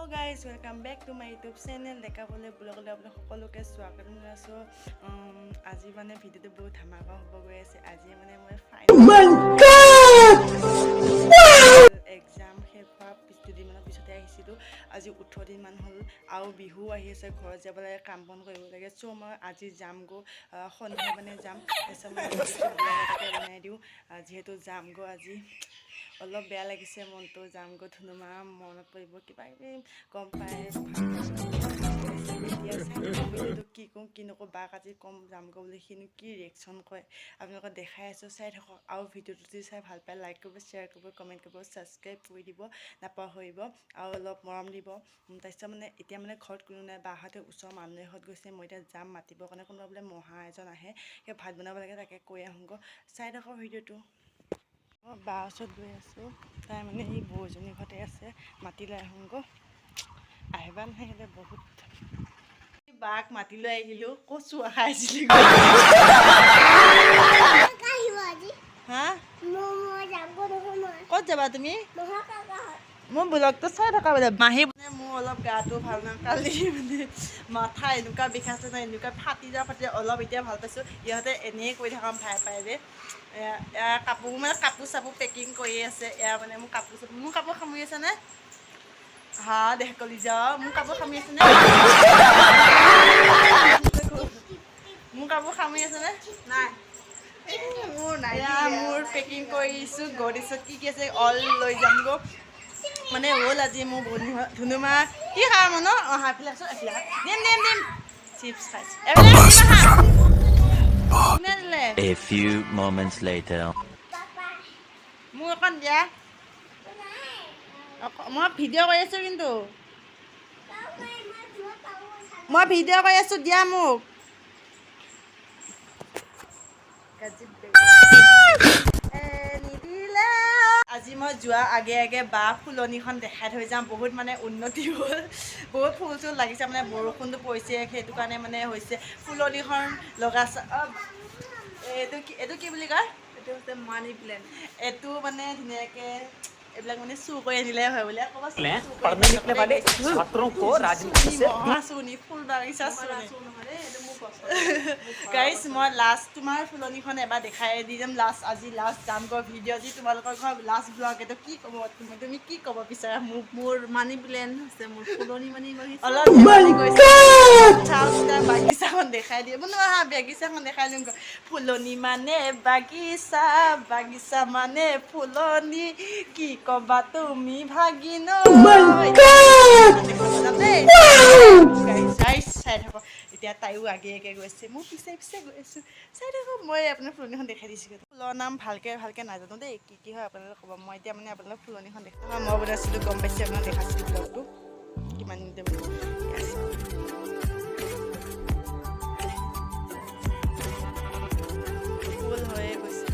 guys, welcome back to my YouTube channel. দেখা বলে ব্লগলৈ আপোনাক সকলোকে স্বাগতম জনাইছোঁ। আজি মানে ভিডিঅ'টো বহুত ধামাকা হ'ব গৈ আছে। আজি মানে মই ফাইনেল এক্সাম শেষ হোৱা দুদিনমানৰ পিছতে আহিছিলোঁ। আজি 18 দিনমান হ'ল আৰু বিহু আহি আছে, ঘৰত যাব লাগে, কাম বন কৰিব লাগে। চ' মই আজি যামগৈ, সন্ধিয়া মানে যাম। তাৰপিছত মই ব্লগ এটাকে বনাই দিওঁ যিহেতু যামগৈ আজি। অলপ বেয়া লাগিছে মনটো, যামগৈ ধুনুমা মনত পৰিব, কিবা কিবি গম পায়। এতিয়া ভিডিঅ'টো কি কওঁ কি নকওঁ, বাক আজি ক'ম যামগৈ বুলি, সিনো কি ৰিয়েকশ্যন কৰে আপোনালোকক দেখাই আছোঁ, চাই থাকক। আৰু ভিডিঅ'টো যদি চাই ভাল পায় লাইক কৰিব, শ্বেয়াৰ কৰিব, কমেণ্ট কৰিব, ছাবস্ক্ৰাইব কৰি দিব নাপাহৰিব আৰু অলপ মৰম দিব। তাৰপিছত মানে এতিয়া মানে ঘৰত কোনো নাই, বাহঁতে ওচৰৰ মানুহ এঘৰত গৈছে। মই এতিয়া যাম মাতিবৰ কাৰণে, কোনোবা বোলে মহা এজন আহে, সেই ভাত বনাব লাগে, তাকে কৈ আহোঁগৈ। চাই থাকক ভিডিঅ'টো। মই বাৰ ওচৰত গৈ আছোঁ, তাই মানে এই বৌজনী ঘৰতে আছে, মাতি লৈ আহোঁগৈ। আহিবা নাহিলে বহুত বাক মাতি লৈ আহিলোঁ, কচু খাইছিলি হা ক'ত যাবা তুমি? মোৰ ব্লগটো চাই থকা বোলে। মাহী মানে মোৰ অলপ গাটো ভাল নহয়, কালি মানে মাথা এনেকুৱা বিষাইছে নহয়, এনেকুৱা ফাটি অলপ এতিয়া ভাল পাইছোঁ। ইহঁতে এনেই কৰি থকা ভাই পাই যে এয়া কাপোৰ মানে কাপোৰ চাপোৰ পেকিং কৰি আছে। এয়া মানে মোৰ কাপোৰ সামৰি আছেনে? হা দেখ কলি যাওঁ, মোৰ কাপোৰ সামৰি আছেনে? মোৰ কাপোৰ সামৰি আছেনে? নাই মোৰ পেকিং কৰিছোঁ, গডেছত কি কি আছে অল লৈ যামগৈ। মানে হ'ল আজি মোৰ ধুনুমা কি খাম ন? অহা এফালে আছোঁ, দিম চিপছ খাইছোঁ। A few moments later. মোক অকণ দিয়া, মই ভিডিঅ' কৰি আছোঁ, কিন্তু মই ভিডিঅ' কৰি আছোঁ, দিয়া মোক। নিদিলে আজি মই যোৱা আগে আগে বা ফুলনিখন দেখাই থৈ যাম। বহুত মানে উন্নতি হ'ল, বহুত ফুল চুল লাগিছে, মানে বৰষুণটো পৰিছে সেইটো কাৰণে মানে হৈছে ফুলনিখন লগাইছে। এইটো কি বুলি কয়? এইটো হৈছে মানি প্লেণ্ট। এইটো মানে ধুনীয়াকৈ এইবিলাক মানে চুৰ কৰি আনিলে হয় বোলে, ক'ৰবাত ফুল বাগিচা গাইছ। মই লাষ্ট তোমাৰ ফুলনিখন এবাৰ দেখাই দি যাম, আজি লাষ্ট যামগৈ ভিডিঅ' যি তোমালোকৰ ঘৰ লাষ্ট ব্লগ। এইটো কি ক'ব তুমি কি ক'ব বিচাৰা? মোৰ মানি প্লেণ্ট হৈছে, মোৰ ফুলনি মানি বাগিচা। অলপ বাগিচাখন দেখাই দিয়ে বোলো, হা বাগিচাখন দেখাই দিম। ফুলনি মানে বাগিচা, বাগিচা মানে ফুলনি, কি ক'বা তুমি ভাগিন। চাই থাকক এতিয়া, তাইও আগে আগে গৈছে, মোৰ পিছে পিছে গৈ আছোঁ। চাই থাকক, মই আপোনাৰ ফুলনিখন দেখাই দিছোঁ। ফুলৰ নাম ভালকৈ নাজানো দেই, কি হয় আপোনালোকে ক'ব। মই এতিয়া মানে আপোনালোক ফুলনিখন দেখা মই বনাইছিলোঁ, গম পাইছে আপোনাক দেখাইছিলোঁ ব্লগটো কিমান ফুল হৈয়ে গৈছে।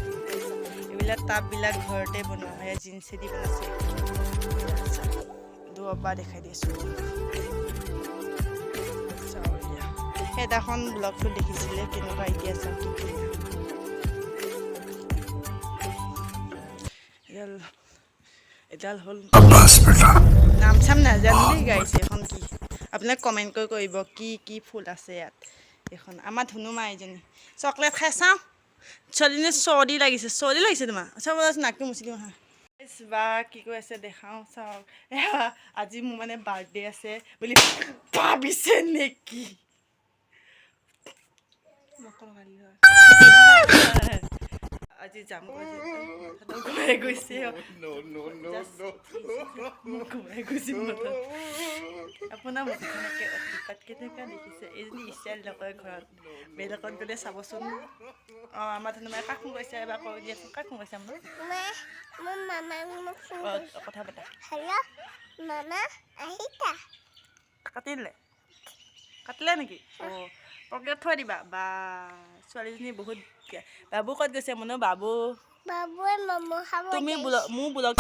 এইবিলাক টাববিলাক ঘৰতে বনোৱা হয়, জিন্সেদি বনাইছে। দূৰৰ পৰা দেখাই দিছোঁ। সেইদিনাখন ব্লগটো দেখিছিলে কেনেকুৱা, এতিয়া চাওক কি ধুনীয়া। এডাল হ'ল নাম চাম নাজানো দেই গাইছে। এখন কি আপোনাক কমেণ্ট কৰি কৰিব কি কি ফুল আছে ইয়াত। এইখন আমাৰ ধুনুমা এইজনী চকলেট খাই চাওঁ। ছোৱালীজনী চৰ্দি লাগিছে তোমাৰ। চাব নাকটো মুচি দিওঁ হা। বা কি কৈ আছে দেখাওঁ চাওক। আজি মোৰ মানে বাৰ্থডে আছে বুলি ভাবিছে নেকি? আজি যাম ঘূৰাই গৈছে, আপোনাৰ মুখখনকে অতিপাত কেনেকুৱা দেখিছে। এইজনী ষ্টাইল নকৰে ঘৰত, বেলেগত গ'লে চাবচোন। অঁ আমাৰ ধুনুমাই কাক ফোন কৰিছে এবাৰ কৈ দিয়াচোন, কাক ফোন কৰিছে মোৰ কথা পতা। কাটিলে নেকি? অঁ পকেটত থৈ দিবা। বা ছোৱালীজনী বহুত বাবু ক'ত গৈছে? মনো বাবু তুমি মোৰ ব্লগ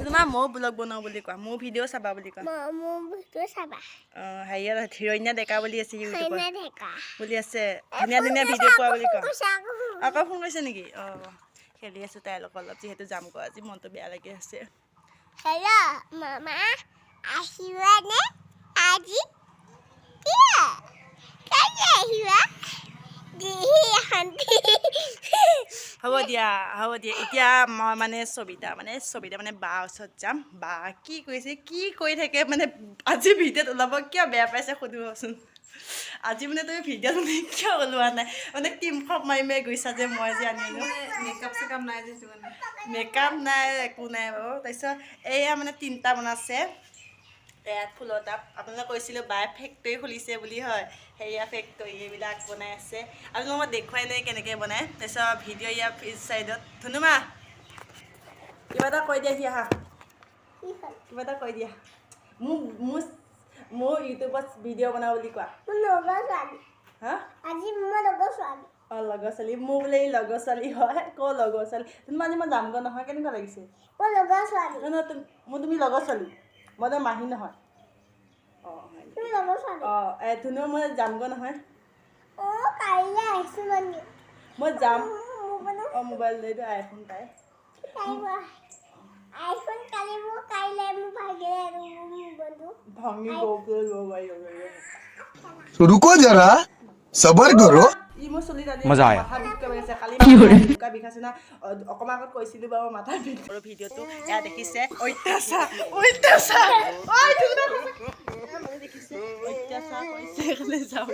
তোমাৰ ময়ো ব্লগ বনাওঁ বুলি কোৱা, মোৰ ভিডিঅ' চাবা বুলি কোৱা। অঁ হেৰিয়াত হিৰণ্যা ডেকা বুলি আছে, ইউটিউবত বুলি আছে, ধুনীয়া ধুনীয়া ভিডিঅ' পোৱা বুলি কোৱা। আকৌ ফোন কৰিছে নেকি? অঁ খেলি আছোঁ তাইৰ লগত অলপ, যিহেতু যাম কোৱা আজি মনটো বেয়া লাগি আছে। Hello, Mama. আহিবানে আজি কিয় কাইলৈ আহিবা দিহি শান্তি হ'ব দিয়া এতিয়া মই মানে সবিতা মানে বা ওচৰত যাম বা কি কৰিছে কি কৰি থাকে মানে আজি ভিডিঅ'ত ওলাব কিয় বেয়া পাইছে সুধিবচোন আজি মানে তুমি ভিডিঅ'ত মানে কিয় ওলোৱা নাই মানে টিম খপ মাৰি গৈছা যে মই যে আনিলোঁ মেকআপ নাই একো নাই বাৰু তাৰপিছত এয়া মানে তিনিটা বনাইছে এয়াত ফুলৰ টাব আপোনালোকে কৈছিলোঁ বায়ে ফেক্টৰী খুলিছে বুলি হয় সেয়া ফেক্টৰী এইবিলাক বনাই আছে আপোনালোকক মই দেখুৱাই নাই কেনেকৈ বনায় তাৰপিছত ভিডিঅ' ইয়াৰ পিছ চাইডত ধুনুমা কিবা এটা কৈ দিয়া সি আহা কিবা এটা কৈ দিয়া মোৰ ইউটিউবত ভিডিঅ' বনাওঁ বুলি কোৱা মোৰ লগৰ ছোৱালী হা আজি মোৰ লগৰ ছোৱালী অঁ লগৰ ছোৱালী মোৰ বোলে এই লগৰ ছোৱালী হয় ক'ৰ লগৰ ছোৱালী ধুনুমা আজি মই যামগৈ নহয় কেনেকুৱা লাগিছে মোৰ লগৰ ছোৱালী মোৰ তুমি লগৰ ছোৱালী মই তো মাহী নহয় অঁ তুমি লগৰ ছোৱালী অঁ ধুনু মই যামগৈ নহয় অঁ কাইলৈ আহিছোঁ মানে মই যাম অঁ মোবাইল লৈ আইফোন পাই আইফোন কালি মোৰ কাইলৈ মোৰ ভাগিলে আৰু মোৰ বন্ধু ভাঙি रुको जरा सबर करो ই মোৰ চুলি দাদি মজা আয়া। মাথা বিষ কৰি আছে কালি মাথা বিষাইছে না অকণমান আগত কৈছিলোঁ বাৰু মাথা বিষ আৰু ভিডিঅ'টো এয়া দেখিছে অত্যাচাৰ ঐ ধুনু দেখিছে অত্যাচাৰ কৰিছে সেইকাৰণে যাওঁ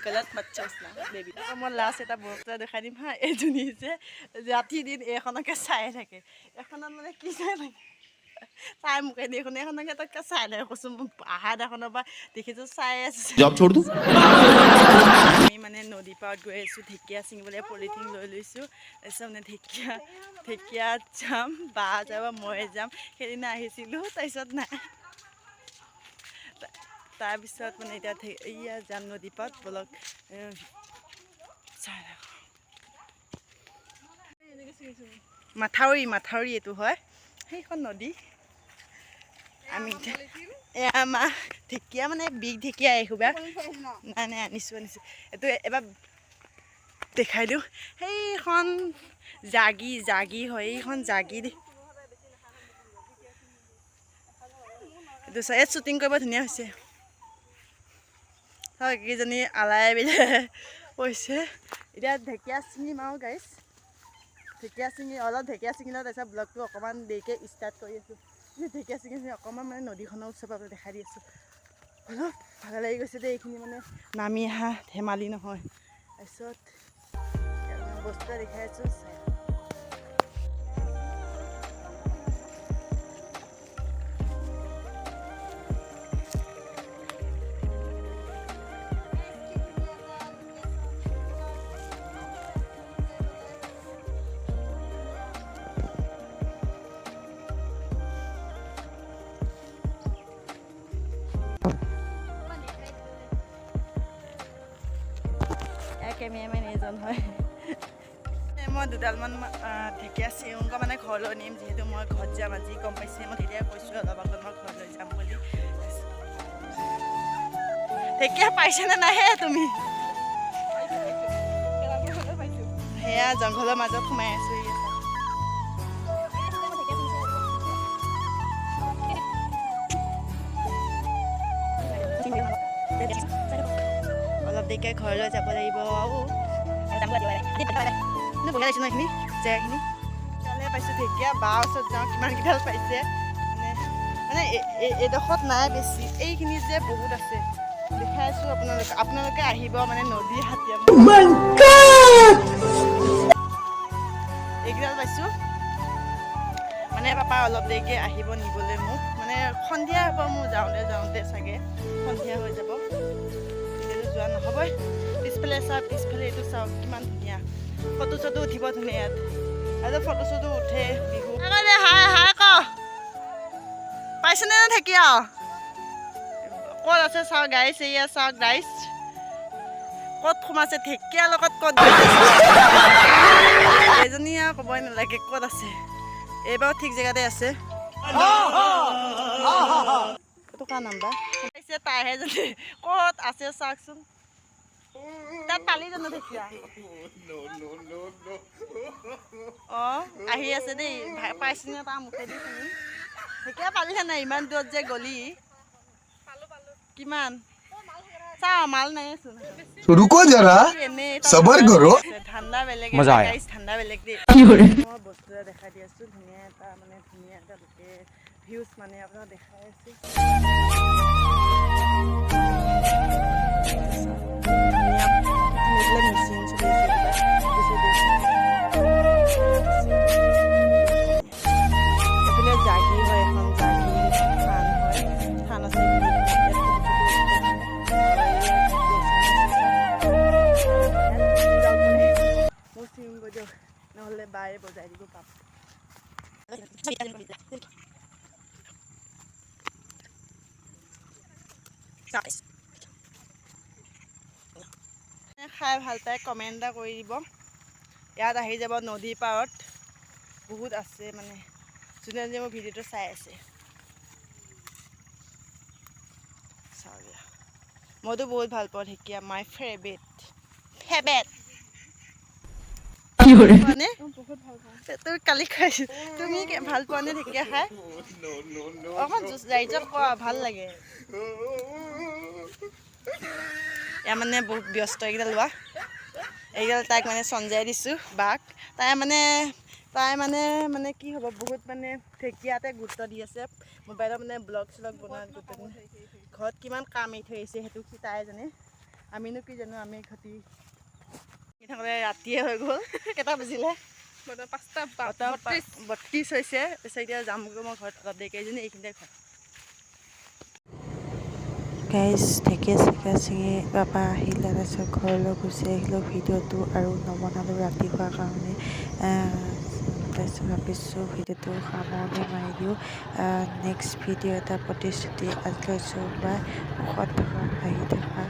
গলত বাচ্চা উচনা বেবী মই লাষ্ট এটা বস্তু দেখাই দিম হা এইজনী যে ৰাতি দিন এইখনকে চাই থাকে এখনত মানে কি চাই থাকে চাই মোকেদি এখনকে তাতকৈ চাই থাকে কৈছোঁ মোক আহাৰ এখনৰ পৰা দেখিছোঁ চাই আছোঁ जॉब छोड़ दूं আমি মানে নদী পাৰত গৈ আছোঁ ঢেকীয়া ছিঙিবলৈ পলিথিন লৈ লৈছোঁ তাৰপিছত মানে ঢেকীয়াত যাম বা যাব মই যাম সেইদিনা আহিছিলোঁ তাৰপিছত নাই তাৰপিছত মানে এতিয়া এয়া যাম নদী পাৰত বলক মাথাউৰি এইটো হয় সেইখন নদী আমি এয়া আমাৰ ঢেকীয়া মানে বিগ ঢেকীয়া এইসোবা নাই আনিছোঁ এইটো এবাৰ দেখাই দিওঁ সেইখন জাগি হয় এইখন জাগি এইটো ইয়াত শ্বুটিং কৰিব ধুনীয়া হৈছে হয় কেইজনী আলাই বিলাই কৈছে এতিয়া ঢেকীয়া ছিঙিম আৰু গাইছ ঢেকীয়া ছিঙি অলপ ঢেকীয়া ছিঙিলে তাৰপিছত ব্লগটো অকণমান দেৰিকৈ ষ্টাৰ্ট কৰি আছোঁ ঢেকীয়া ছিঙি অকণমান মানে নদীখনৰ ওচৰৰ পৰা দেখাই দি আছোঁ অলপ ভালে লাগি গৈছে দেই এইখিনি মানে নামি অহা ধেমালি নহয় তাৰপিছত বস্তু এটা দেখাই আছোঁ কেমেৰামেন এজন হয় মই দুডালমান ঢেকীয়া চিঙুংগা মানে ঘৰলৈ নিম যিহেতু মই ঘৰত যাম আজি গম পাইছে মই তেতিয়াই কৈছোঁ অলপ আগত মই ঘৰলৈ যাম বুলি ঢেকীয়া পাইছেনে নাহে তুমি সেয়া জংঘলৰ মাজত সোমাই আছোঁ অলপ দেৰিকৈ ঘৰলৈ যাব লাগিব বঢ়িয়া লাগিছে ন এইখিনি জেগাখিনি তালৈ পাইছোঁ ঢেকীয়া বাৰ ওচৰত যাওঁ কিমানকেইডাল পাইছে মানে এইডোখৰত নাই বেছি এইখিনি যে বহুত আছে দেখাই আছোঁ আপোনালোকে আহিব মানে নদী হাতীয়া এইকেইডাল পাইছোঁ মানে পাপা অলপ দেৰিকৈ আহিব নিবলৈ মোক মানে সন্ধিয়া হ'ব মোৰ যাওঁতে চাগে সন্ধিয়া হৈ যাব তেতিয়াতো যোৱা নহ'বই পিছফালে চাওক পিছফালে এইটো চাওক কিমান ধুনীয়া ফটো চটো উঠিব ধুনীয়া ইয়াত আৰু ফটো চটো উঠে বিহু হাই ক পাইছেনে ঢেকীয়া ক'ত আছে চাওক গাইছ এয়া চাওক গাইছ ক'ত সোমাইছে ঢেকীয়াৰ লগত ক'ত এজনী আৰু ক'বই নালাগে ক'ত আছে এইবাৰো ঠিক জেগাতে আছে এইটো কাৰ নাম্বাৰ পাইছে তাইহে জানে ক'ত আছে চাওকচোন তাত পালি জানো ঢেকীয়া অঁ আহি আছে দেই পাইছোঁ নে তাৰ মুখেদি শুনি ঢেকীয়া পালিহে নাই ইমান দূৰত যে গলি কিমান চাওঁ মাল নাইচোন रुको जरा এনেই सबर करो ঠাণ্ডা বেলেগ মজা আয়া। ঠাণ্ডা বেলেগ দেই মই বস্তু এটা দেখাই দি আছোঁ ধুনীয়া এটা ভিউজ মানে আপোনাক দেখাই আছোঁ মেচিন চলি আছে এইফালে জাগি হয় এখন জাগি থান হয় থান আছে মোৰ চিম গৈ দিয়ক নহ'লে বায়ে বজাই দিব পাপ খাই ভাল পায় কমেণ্ট এটা কৰি দিব ইয়াত আহি যাব নদীৰ পাৰত বহুত আছে মানে যোনে যোনে মোৰ ভিডিঅ'টো চাই আছে মইতো বহুত ভাল পাওঁ ঢেকীয়া মাই ফেভৰেট তুমি কালি খাইছোঁ তুমি ভাল পোৱা নে ঢেকীয়া খাই অকণমান ৰাইজক কোৱা ভাল লাগে এয়া মানে বহুত ব্যস্ত এইকেইটা লোৱা এইকেইটা তাইক মানে চঞ্জাই দিছোঁ বাক তাই মানে কি হ'ব বহুত মানে ঢেকীয়াতে গুৰুত্ব দি আছে মোবাইলত মানে ব্লগ চলগ বনোৱাত গুৰুত্ব ঘৰত কিমান কাম এৰি থৈ আহিছে সেইটো তাই জানে আমিনো কি জানো আমি ঘটি থাকোঁতে ৰাতিয়ে হৈ গ'ল কেইটা বাজিলে 5:32 হৈছে তাৰপিছত এতিয়া যামগৈ মই ঘৰত অলপ দেৰিকৈ এজনী এইখিনিতে ঘৰ গাইজ ঢেকীয়া চেকীয়া চিঙি পাপা আহিলে তাৰপিছত ঘৰলৈ গুচি আহিলোঁ ভিডিঅ'টো আৰু নবনালোঁ ৰাতি হোৱাৰ কাৰণে তাৰপিছত ভাবিছোঁ ভিডিঅ'টো সামৰণি মাৰি দিওঁ নেক্সট ভিডিঅ' এটা প্ৰতিশ্ৰুতি আজিলৈ বাই সুখত থকা হাঁহি থকা